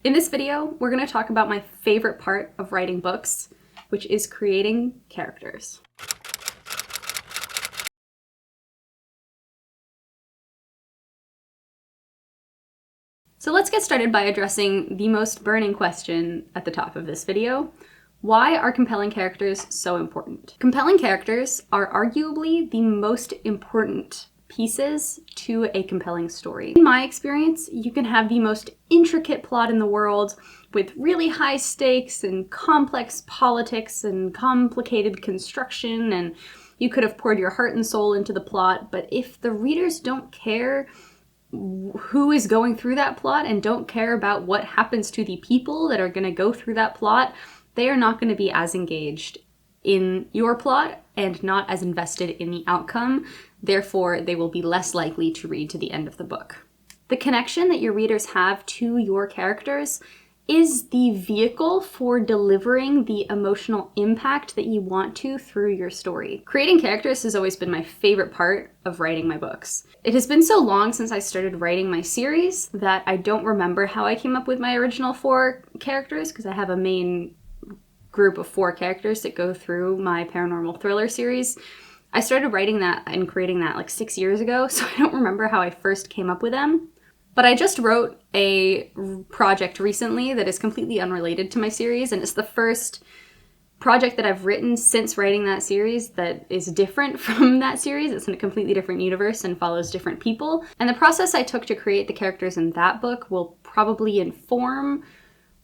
In this video, we're going to talk about my favorite part of writing books, which is creating characters. So let's get started by addressing the most burning question at the top of this video. Why are compelling characters so important? Compelling characters are arguably the most important pieces to a compelling story. In my experience, you can have the most intricate plot in the world with really high stakes and complex politics and complicated construction, and you could have poured your heart and soul into the plot, but if the readers don't care who is going through that plot and don't care about what happens to the people that are going to go through that plot, they are not going to be as engaged in your plot and not as invested in the outcome. Therefore, they will be less likely to read to the end of the book. The connection that your readers have to your characters is the vehicle for delivering the emotional impact that you want to through your story. Creating characters has always been my favorite part of writing my books. It has been so long since I started writing my series that I don't remember how I came up with my original 4 characters, because I have a main group of 4 characters that go through my paranormal thriller series. I started writing that and creating that like 6 years ago, so I don't remember how I first came up with them. But I just wrote a project recently that is completely unrelated to my series, and it's the first project that I've written since writing that series that is different from that series. It's in a completely different universe and follows different people. And the process I took to create the characters in that book will probably inform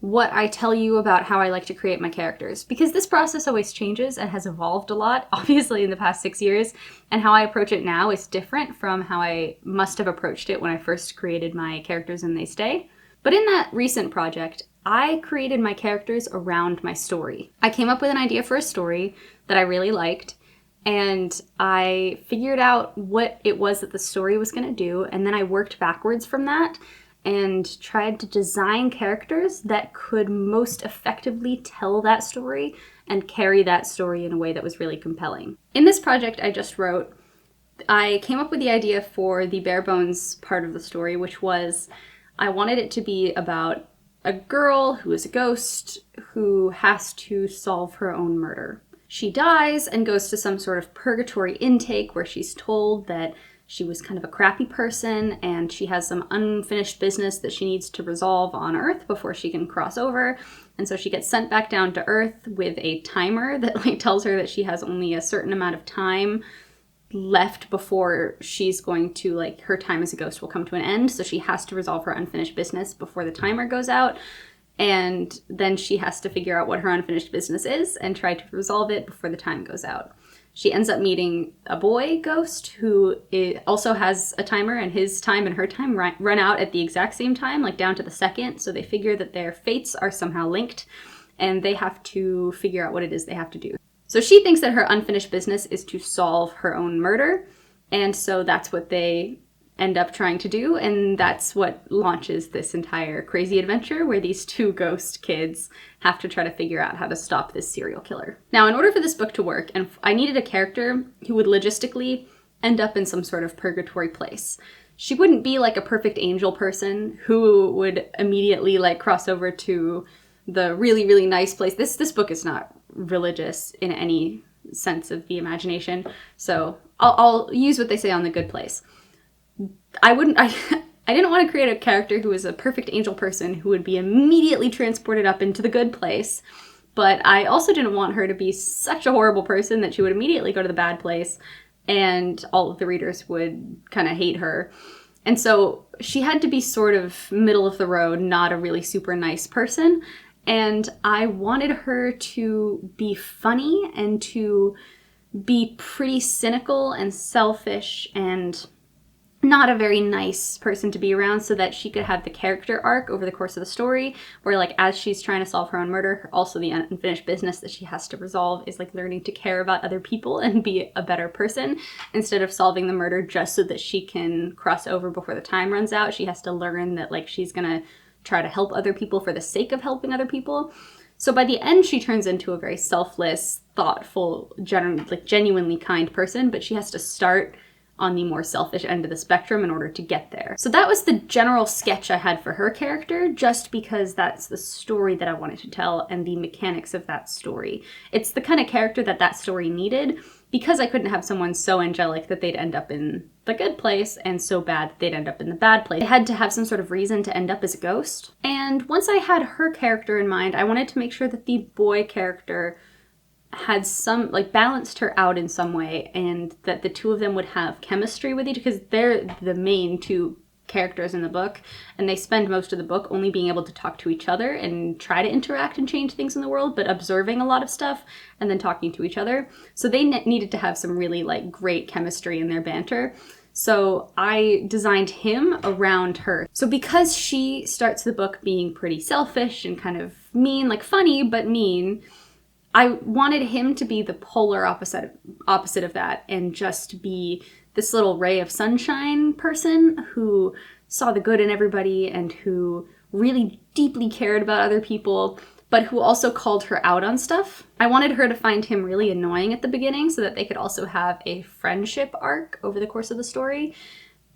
what I tell you about how I like to create my characters, because this process always changes and has evolved a lot, obviously, in the past 6 years, and how I approach it now is different from how I must have approached it when I first created my characters in They Stay. But in that recent project, I created my characters around my story. I came up with an idea for a story that I really liked, and I figured out what it was that the story was going to do, and then I worked backwards from that and tried to design characters that could most effectively tell that story and carry that story in a way that was really compelling. In this project I just wrote, I came up with the idea for the bare bones part of the story, which was I wanted it to be about a girl who is a ghost who has to solve her own murder. She dies and goes to some sort of purgatory intake where she's told that she was kind of a crappy person and she has some unfinished business that she needs to resolve on Earth before she can cross over. And so she gets sent back down to Earth with a timer that tells her that she has only a certain amount of time left before she's going to, her time as a ghost will come to an end. So she has to resolve her unfinished business before the timer goes out. And then she has to figure out what her unfinished business is and try to resolve it before the time goes out. She ends up meeting a boy ghost who also has a timer, and his time and her time run out at the exact same time, down to the second. So they figure that their fates are somehow linked, and they have to figure out what it is they have to do. So she thinks that her unfinished business is to solve her own murder, and so that's what they end up trying to do, and that's what launches this entire crazy adventure where these 2 ghost kids have to try to figure out how to stop this serial killer. Now, in order for this book to work, and I needed a character who would logistically end up in some sort of purgatory place. She wouldn't be like a perfect angel person who would immediately cross over to the really, really nice place. This book is not religious in any sense of the imagination, so I'll use what they say on The Good Place. I didn't want to create a character who was a perfect angel person who would be immediately transported up into the good place, but I also didn't want her to be such a horrible person that she would immediately go to the bad place and all of the readers would kind of hate her. And so she had to be sort of middle of the road, not a really super nice person, and I wanted her to be funny and to be pretty cynical and selfish and not a very nice person to be around, so that she could have the character arc over the course of the story where as she's trying to solve her own murder, also the unfinished business that she has to resolve is learning to care about other people and be a better person instead of solving the murder just so that she can cross over before the time runs out. She has to learn that she's gonna try to help other people for the sake of helping other people. So by the end, she turns into a very selfless, thoughtful, genuinely kind person, but she has to start on the more selfish end of the spectrum in order to get there. So that was the general sketch I had for her character, just because that's the story that I wanted to tell and the mechanics of that story. It's the kind of character that that story needed, because I couldn't have someone so angelic that they'd end up in the good place and so bad that they'd end up in the bad place. I had to have some sort of reason to end up as a ghost. And once I had her character in mind, I wanted to make sure that the boy character had some, like, balanced her out in some way, and that the two of them would have chemistry with each, because they're the main two characters in the book, and they spend most of the book only being able to talk to each other and try to interact and change things in the world, but observing a lot of stuff and then talking to each other. So they needed to have some really, like, great chemistry in their banter. So I designed him around her. So because she starts the book being pretty selfish and kind of mean, like funny but mean, I wanted him to be the polar opposite of that, and just be this little ray of sunshine person who saw the good in everybody and who really deeply cared about other people, but who also called her out on stuff. I wanted her to find him really annoying at the beginning so that they could also have a friendship arc over the course of the story.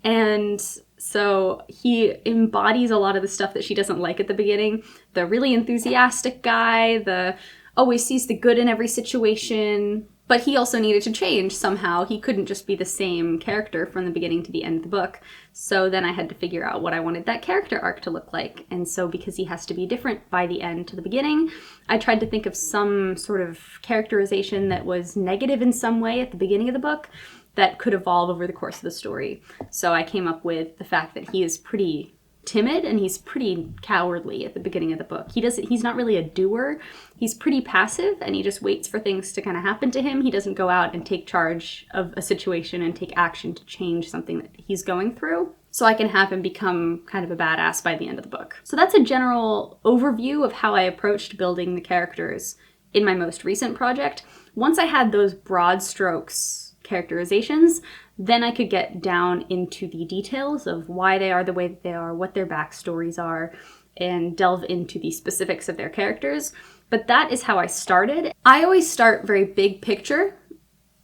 And so he embodies a lot of the stuff that she doesn't like at the beginning. The really enthusiastic guy, the always sees the good in every situation, but he also needed to change somehow. He couldn't just be the same character from the beginning to the end of the book. So then I had to figure out what I wanted that character arc to look like. And so because he has to be different by the end to the beginning, I tried to think of some sort of characterization that was negative in some way at the beginning of the book that could evolve over the course of the story. So I came up with the fact that he is pretty timid and he's pretty cowardly at the beginning of the book. He's not really a doer. He's pretty passive, and he just waits for things to kind of happen to him. He doesn't go out and take charge of a situation and take action to change something that he's going through. So I can have him become kind of a badass by the end of the book. So that's a general overview of how I approached building the characters in my most recent project. Once I had those broad strokes characterizations, then I could get down into the details of why they are the way that they are, what their backstories are, and delve into the specifics of their characters. But that is how I started. I always start very big picture,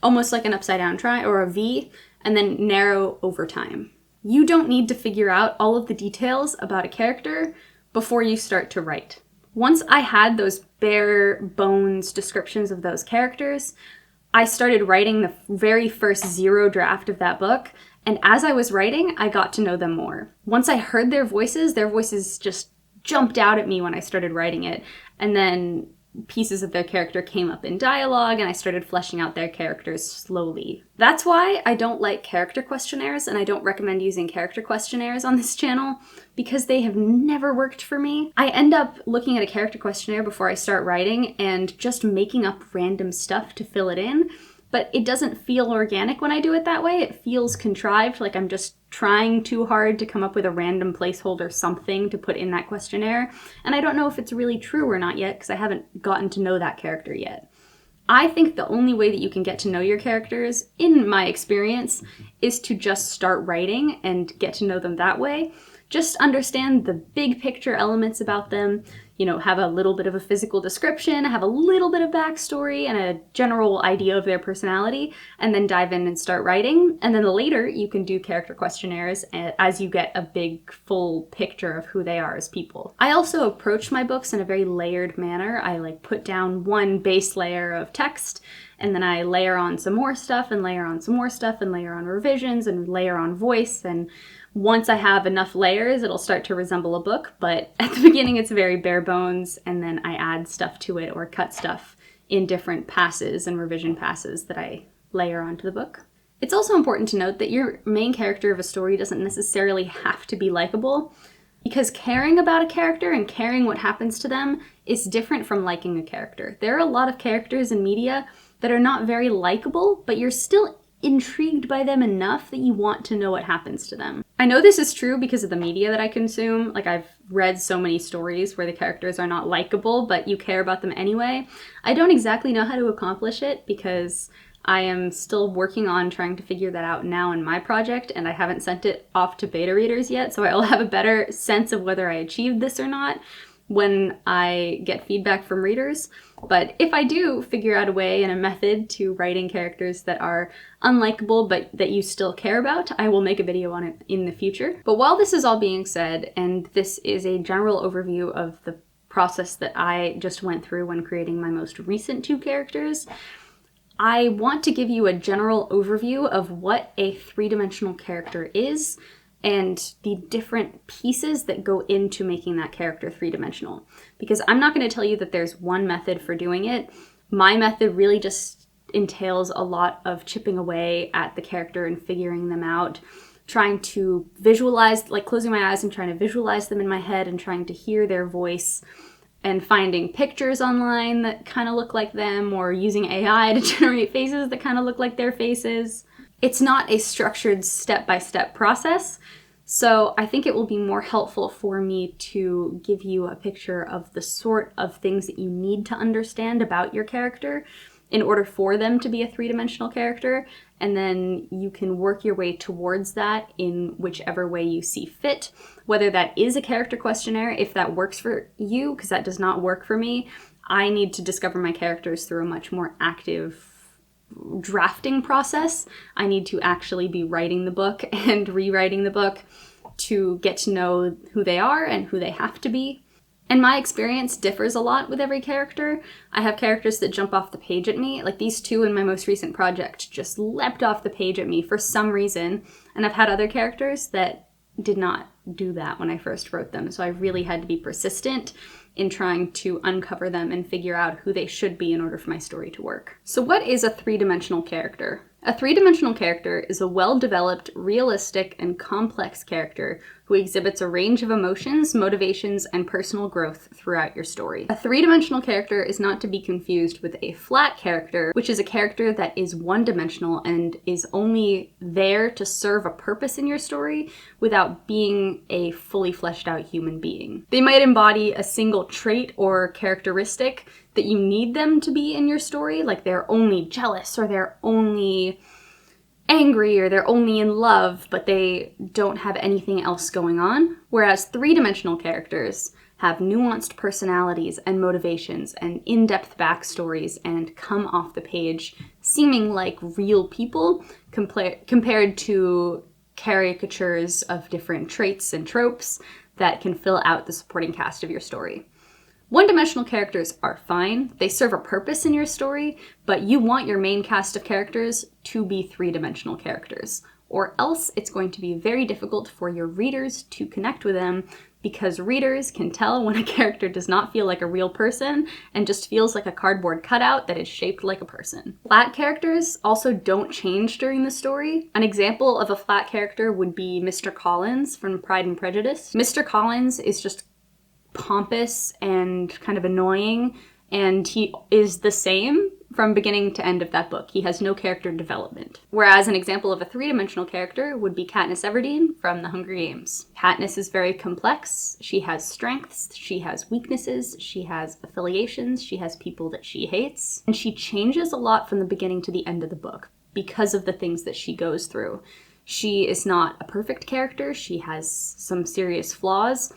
almost like an upside down tri or a V, and then narrow over time. You don't need to figure out all of the details about a character before you start to write. Once I had those bare bones descriptions of those characters, I started writing the very first zero draft of that book, and as I was writing, I got to know them more. Once I heard their voices just jumped out at me when I started writing it, and then pieces of their character came up in dialogue, and I started fleshing out their characters slowly. That's why I don't like character questionnaires, and I don't recommend using character questionnaires on this channel, because they have never worked for me. I end up looking at a character questionnaire before I start writing and just making up random stuff to fill it in, but it doesn't feel organic when I do it that way. It feels contrived, like I'm just trying too hard to come up with a random placeholder something to put in that questionnaire, and I don't know if it's really true or not yet because I haven't gotten to know that character yet. I think the only way that you can get to know your characters, in my experience, is to just start writing and get to know them that way. Just understand the big picture elements about them, have a little bit of a physical description, have a little bit of backstory and a general idea of their personality, and then dive in and start writing. And then later you can do character questionnaires as you get a big full picture of who they are as people. I also approach my books in a very layered manner. I put down one base layer of text, and then I layer on some more stuff and layer on some more stuff and layer on revisions and layer on voice. And once I have enough layers, it'll start to resemble a book, but at the beginning it's very bare bones, and then I add stuff to it or cut stuff in different passes and revision passes that I layer onto the book. It's also important to note that your main character of a story doesn't necessarily have to be likable, because caring about a character and caring what happens to them is different from liking a character. There are a lot of characters in media that are not very likable, but you're still intrigued by them enough that you want to know what happens to them. I know this is true because of the media that I consume. I've read so many stories where the characters are not likable, but you care about them anyway. I don't exactly know how to accomplish it because I am still working on trying to figure that out now in my project, and I haven't sent it off to beta readers yet, so I'll have a better sense of whether I achieved this or not. when I get feedback from readers. But if I do figure out a way and a method to writing characters that are unlikable but that you still care about, I will make a video on it in the future. But while this is all being said, and this is a general overview of the process that I just went through when creating my most recent 2 characters, I want to give you a general overview of what a 3-dimensional character is and the different pieces that go into making that character 3-dimensional. Because I'm not going to tell you that there's one method for doing it. My method really just entails a lot of chipping away at the character and figuring them out, trying to visualize, like closing my eyes and trying to visualize them in my head and trying to hear their voice, and finding pictures online that kind of look like them, or using AI to generate faces that kind of look like their faces. It's not a structured step-by-step process, so I think it will be more helpful for me to give you a picture of the sort of things that you need to understand about your character in order for them to be a 3-dimensional character, and then you can work your way towards that in whichever way you see fit. Whether that is a character questionnaire, if that works for you, because that does not work for me. I need to discover my characters through a much more active drafting process. I need to actually be writing the book and rewriting the book to get to know who they are and who they have to be. And my experience differs a lot with every character. I have characters that jump off the page at me, like these 2 in my most recent project just leapt off the page at me for some reason, and I've had other characters that did not do that when I first wrote them, so I really had to be persistent in trying to uncover them and figure out who they should be in order for my story to work. So what is a 3-dimensional character? A 3-dimensional character is a well-developed, realistic, and complex character who exhibits a range of emotions, motivations, and personal growth throughout your story. A 3-dimensional character is not to be confused with a flat character, which is a character that is 1-dimensional and is only there to serve a purpose in your story without being a fully fleshed out human being. They might embody a single trait or characteristic that you need them to be in your story, like they're only jealous or they're only angry or they're only in love, but they don't have anything else going on. Whereas 3-dimensional characters have nuanced personalities and motivations and in-depth backstories and come off the page seeming like real people compared to caricatures of different traits and tropes that can fill out the supporting cast of your story. 1-dimensional characters are fine. They serve a purpose in your story, but you want your main cast of characters to be 3-dimensional characters, or else it's going to be very difficult for your readers to connect with them, because readers can tell when a character does not feel like a real person and just feels like a cardboard cutout that is shaped like a person. Flat characters also don't change during the story. An example of a flat character would be Mr. Collins from Pride and Prejudice. Mr. Collins is just pompous and kind of annoying, and he is the same from beginning to end of that book. He has no character development. Whereas an example of a 3-dimensional character would be Katniss Everdeen from The Hunger Games. Katniss is very complex. She has strengths, she has weaknesses, she has affiliations, she has people that she hates, and she changes a lot from the beginning to the end of the book because of the things that she goes through. She is not a perfect character, she has some serious flaws,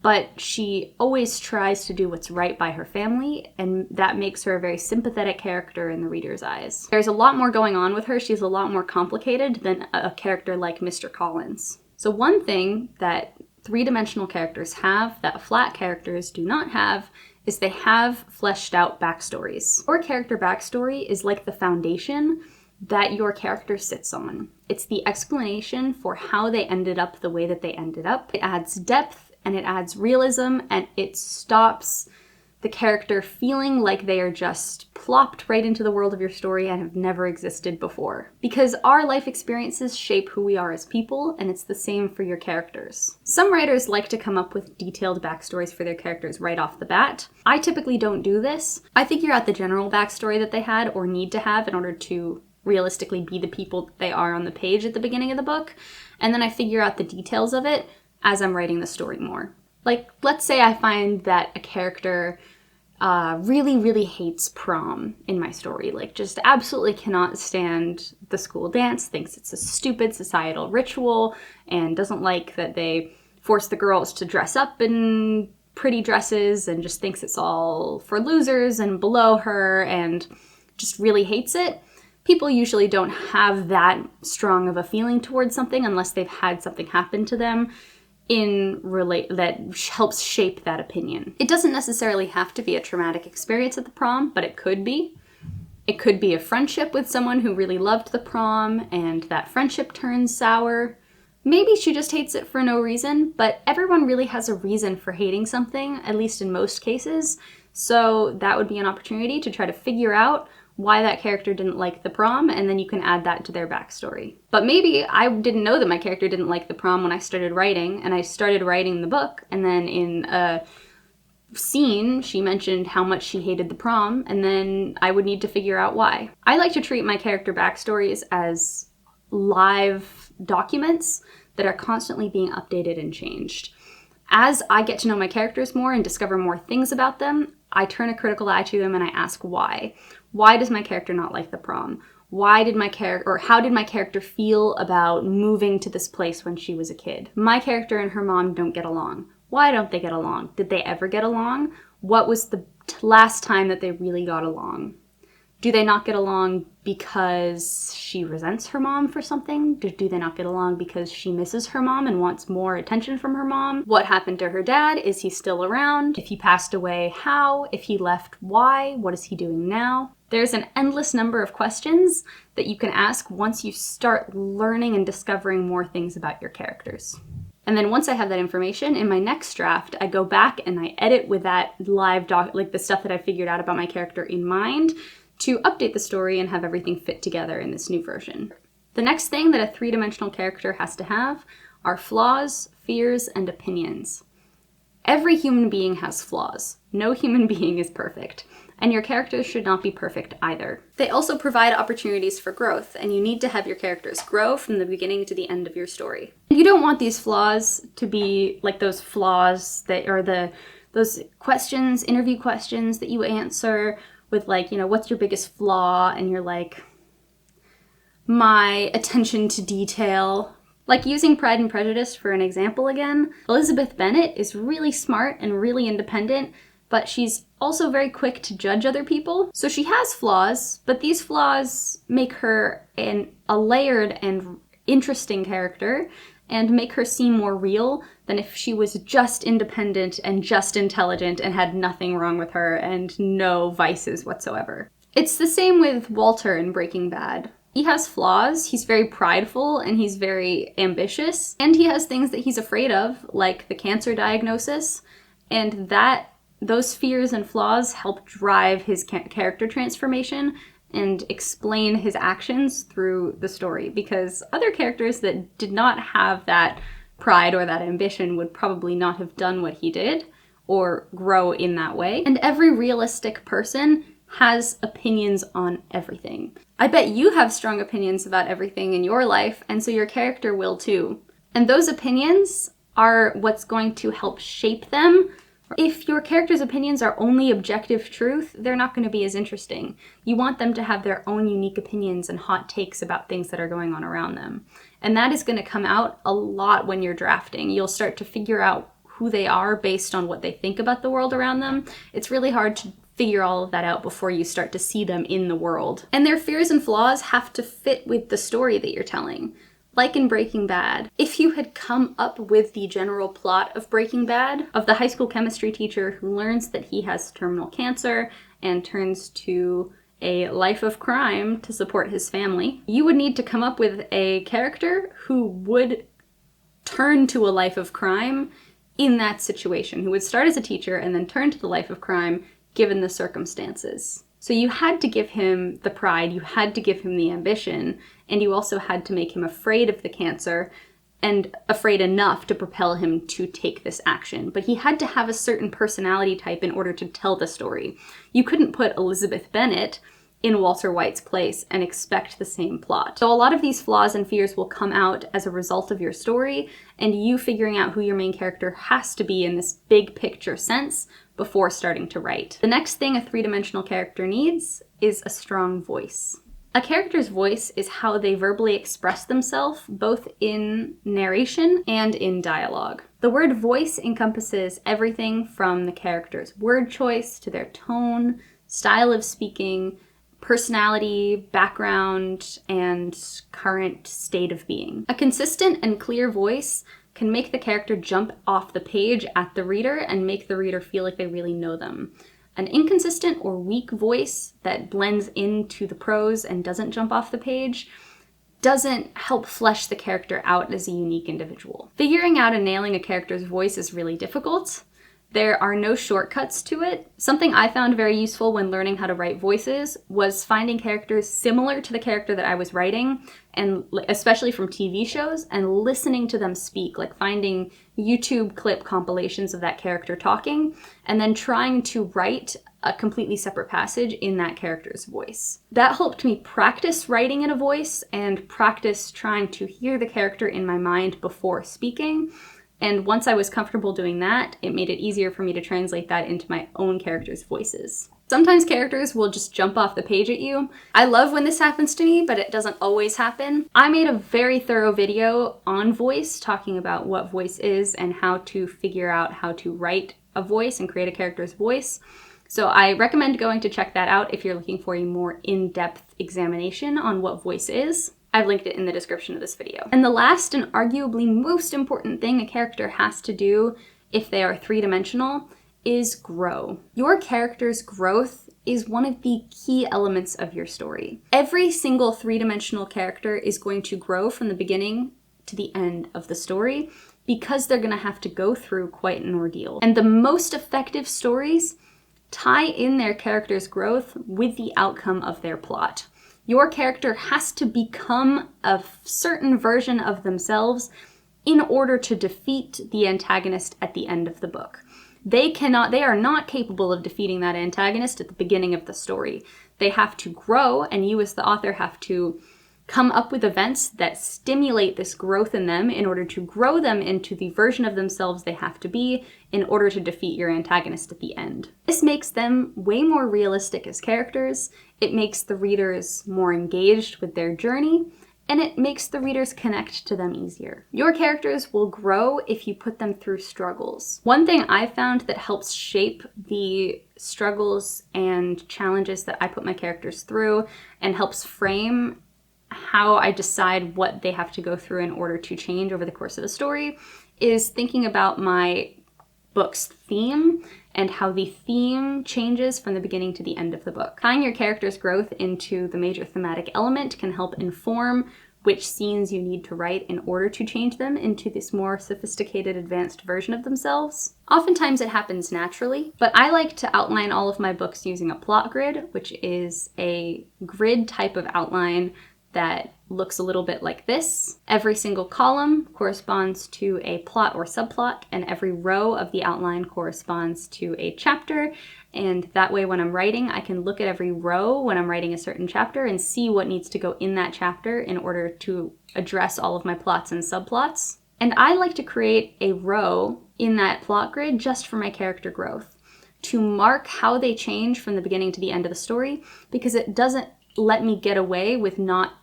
but she always tries to do what's right by her family, and that makes her a very sympathetic character in the reader's eyes. There's a lot more going on with her. She's a lot more complicated than a character like Mr. Collins. So one thing that 3-dimensional characters have that flat characters do not have is they have fleshed out backstories. Your character backstory is like the foundation that your character sits on. It's the explanation for how they ended up the way that they ended up. It adds depth, and it adds realism, and it stops the character feeling like they are just plopped right into the world of your story and have never existed before. Because our life experiences shape who we are as people, and it's the same for your characters. Some writers like to come up with detailed backstories for their characters right off the bat. I typically don't do this. I figure out the general backstory that they had or need to have in order to realistically be the people that they are on the page at the beginning of the book, and then I figure out the details of it as I'm writing the story more. Like, let's say I find that a character really hates prom in my story, like just absolutely cannot stand the school dance, thinks it's a stupid societal ritual, and doesn't like that they force the girls to dress up and pretty dresses and just thinks it's all for losers and below her and just really hates it, people usually don't have that strong of a feeling towards something unless they've had something happen to them that helps shape that opinion. It doesn't necessarily have to be a traumatic experience at the prom, but it could be. It could be a friendship with someone who really loved the prom and that friendship turns sour. Maybe she just hates it for no reason, but everyone really has a reason for hating something, at least in most cases. So that would be an opportunity to try to figure out why that character didn't like the prom, and then you can add that to their backstory. But maybe I didn't know that my character didn't like the prom when I started writing, and I started writing the book, and then in a scene, she mentioned how much she hated the prom, and then I would need to figure out why. I like to treat my character backstories as live documents that are constantly being updated and changed. As I get to know my characters more and discover more things about them, I turn a critical eye to them and I ask why. Why does my character not like the prom? How did my character feel about moving to this place when she was a kid? My character and her mom don't get along. Why don't they get along? Did they ever get along? What was the last time that they really got along? Do they not get along because she resents her mom for something? Do they not get along because she misses her mom and wants more attention from her mom? What happened to her dad? Is he still around? If he passed away, how? If he left, why? What is he doing now? There's an endless number of questions that you can ask once you start learning and discovering more things about your characters. And then once I have that information, in my next draft, I go back and I edit with that live like the stuff that I figured out about my character in mind, to update the story and have everything fit together in this new version. The next thing that a three-dimensional character has to have are flaws, fears, and opinions. Every human being has flaws. No human being is perfect. And your characters should not be perfect either. They also provide opportunities for growth, and you need to have your characters grow from the beginning to the end of your story. You don't want these flaws to be like those flaws that are those questions, interview questions that you answer with like, what's your biggest flaw? And you're like, my attention to detail. Like using Pride and Prejudice for an example again, Elizabeth Bennet is really smart and really independent, but she's also very quick to judge other people. So she has flaws, but these flaws make her a layered and interesting character and make her seem more real than if she was just independent and just intelligent and had nothing wrong with her and no vices whatsoever. It's the same with Walter in Breaking Bad. He has flaws, he's very prideful, and he's very ambitious, and he has things that he's afraid of, like the cancer diagnosis, and those fears and flaws help drive his character transformation and explain his actions through the story, because other characters that did not have that pride or that ambition would probably not have done what he did or grow in that way. And every realistic person has opinions on everything. I bet you have strong opinions about everything in your life, and so your character will too. And those opinions are what's going to help shape them. If your character's opinions are only objective truth, they're not going to be as interesting. You want them to have their own unique opinions and hot takes about things that are going on around them. And that is going to come out a lot when you're drafting. You'll start to figure out who they are based on what they think about the world around them. It's really hard to figure all of that out before you start to see them in the world. And their fears and flaws have to fit with the story that you're telling. Like in Breaking Bad, if you had come up with the general plot of Breaking Bad, of the high school chemistry teacher who learns that he has terminal cancer and turns to a life of crime to support his family, you would need to come up with a character who would turn to a life of crime in that situation, who would start as a teacher and then turn to the life of crime given the circumstances. So you had to give him the pride, you had to give him the ambition, and you also had to make him afraid of the cancer and afraid enough to propel him to take this action. But he had to have a certain personality type in order to tell the story. You couldn't put Elizabeth Bennet in Walter White's place and expect the same plot. So a lot of these flaws and fears will come out as a result of your story, and you figuring out who your main character has to be in this big picture sense before starting to write. The next thing a three-dimensional character needs is a strong voice. A character's voice is how they verbally express themselves, both in narration and in dialogue. The word voice encompasses everything from the character's word choice to their tone, style of speaking, personality, background, and current state of being. A consistent and clear voice can make the character jump off the page at the reader and make the reader feel like they really know them. An inconsistent or weak voice that blends into the prose and doesn't jump off the page doesn't help flesh the character out as a unique individual. Figuring out and nailing a character's voice is really difficult. There are no shortcuts to it. Something I found very useful when learning how to write voices was finding characters similar to the character that I was writing, and especially from TV shows, and listening to them speak, like finding YouTube clip compilations of that character talking, and then trying to write a completely separate passage in that character's voice. That helped me practice writing in a voice and practice trying to hear the character in my mind before speaking. And once I was comfortable doing that, it made it easier for me to translate that into my own characters' voices. Sometimes characters will just jump off the page at you. I love when this happens to me, but it doesn't always happen. I made a very thorough video on voice, talking about what voice is and how to figure out how to write a voice and create a character's voice. So I recommend going to check that out if you're looking for a more in-depth examination on what voice is. I've linked it in the description of this video. And the last and arguably most important thing a character has to do if they are three-dimensional is grow. Your character's growth is one of the key elements of your story. Every single three-dimensional character is going to grow from the beginning to the end of the story because they're going to have to go through quite an ordeal. And the most effective stories tie in their character's growth with the outcome of their plot. Your character has to become a certain version of themselves in order to defeat the antagonist at the end of the book. They are not capable of defeating that antagonist at the beginning of the story. They have to grow, and you as the author have to come up with events that stimulate this growth in them in order to grow them into the version of themselves they have to be in order to defeat your antagonist at the end. This makes them way more realistic as characters, it makes the readers more engaged with their journey, and it makes the readers connect to them easier. Your characters will grow if you put them through struggles. One thing I found that helps shape the struggles and challenges that I put my characters through and helps frame how I decide what they have to go through in order to change over the course of the story is thinking about my book's theme and how the theme changes from the beginning to the end of the book. Tying your character's growth into the major thematic element can help inform which scenes you need to write in order to change them into this more sophisticated, advanced version of themselves. Oftentimes it happens naturally, but I like to outline all of my books using a plot grid, which is a grid type of outline that looks a little bit like this. Every single column corresponds to a plot or subplot, and every row of the outline corresponds to a chapter. And that way when I'm writing, I can look at every row when I'm writing a certain chapter and see what needs to go in that chapter in order to address all of my plots and subplots. And I like to create a row in that plot grid just for my character growth, to mark how they change from the beginning to the end of the story, because it doesn't let me get away with not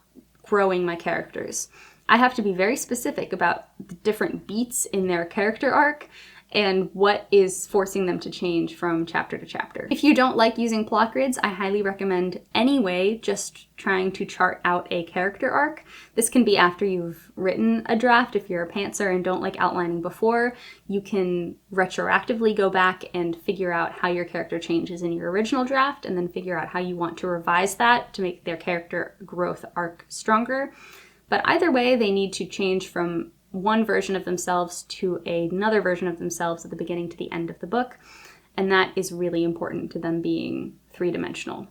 growing my characters. I have to be very specific about the different beats in their character arc and what is forcing them to change from chapter to chapter. If you don't like using plot grids, I highly recommend anyway just trying to chart out a character arc. This can be after you've written a draft. If you're a pantser and don't like outlining before, you can retroactively go back and figure out how your character changes in your original draft and then figure out how you want to revise that to make their character growth arc stronger. But either way, they need to change from one version of themselves to another version of themselves at the beginning to the end of the book. And that is really important to them being three-dimensional,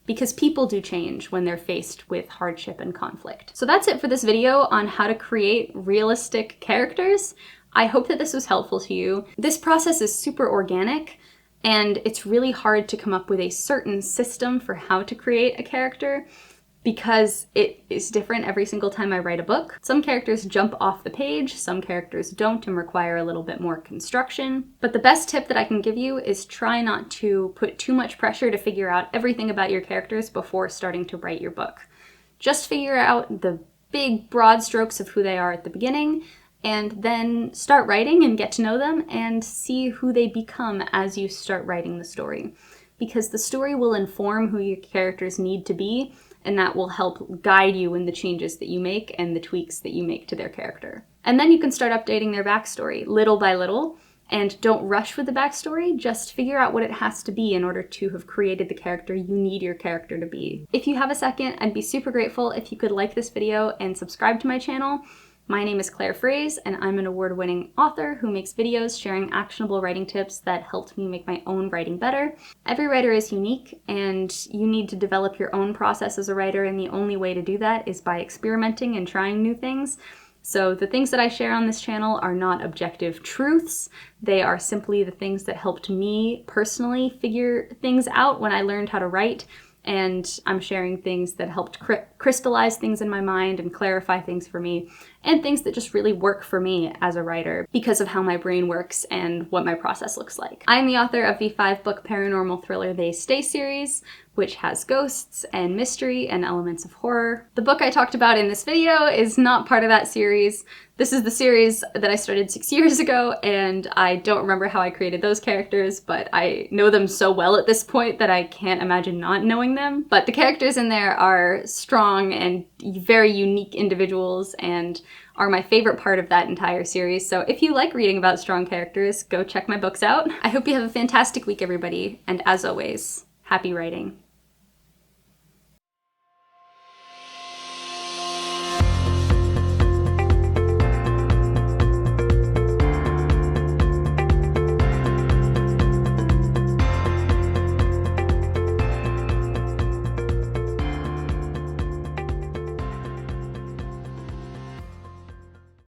because people do change when they're faced with hardship and conflict. So that's it for this video on how to create realistic characters. I hope that this was helpful to you. This process is super organic, and it's really hard to come up with a certain system for how to create a character, because it is different every single time I write a book. Some characters jump off the page, some characters don't and require a little bit more construction. But the best tip that I can give you is try not to put too much pressure to figure out everything about your characters before starting to write your book. Just figure out the big broad strokes of who they are at the beginning and then start writing and get to know them and see who they become as you start writing the story. Because the story will inform who your characters need to be, and that will help guide you in the changes that you make and the tweaks that you make to their character. And then you can start updating their backstory little by little, and don't rush with the backstory, just figure out what it has to be in order to have created the character you need your character to be. If you have a second, I'd be super grateful if you could like this video and subscribe to my channel. My name is Claire Fraze, and I'm an award-winning author who makes videos sharing actionable writing tips that helped me make my own writing better. Every writer is unique, and you need to develop your own process as a writer, and the only way to do that is by experimenting and trying new things. So the things that I share on this channel are not objective truths. They are simply the things that helped me personally figure things out when I learned how to write. And I'm sharing things that helped crystallize things in my mind and clarify things for me, and things that just really work for me as a writer because of how my brain works and what my process looks like. I'm the author of the 5-book paranormal thriller They Stay series, which has ghosts and mystery and elements of horror. The book I talked about in this video is not part of that series. This is the series that I started 6 years ago, and I don't remember how I created those characters, but I know them so well at this point that I can't imagine not knowing them. But the characters in there are strong and very unique individuals and are my favorite part of that entire series. So if you like reading about strong characters, go check my books out. I hope you have a fantastic week, everybody, and as always, happy writing.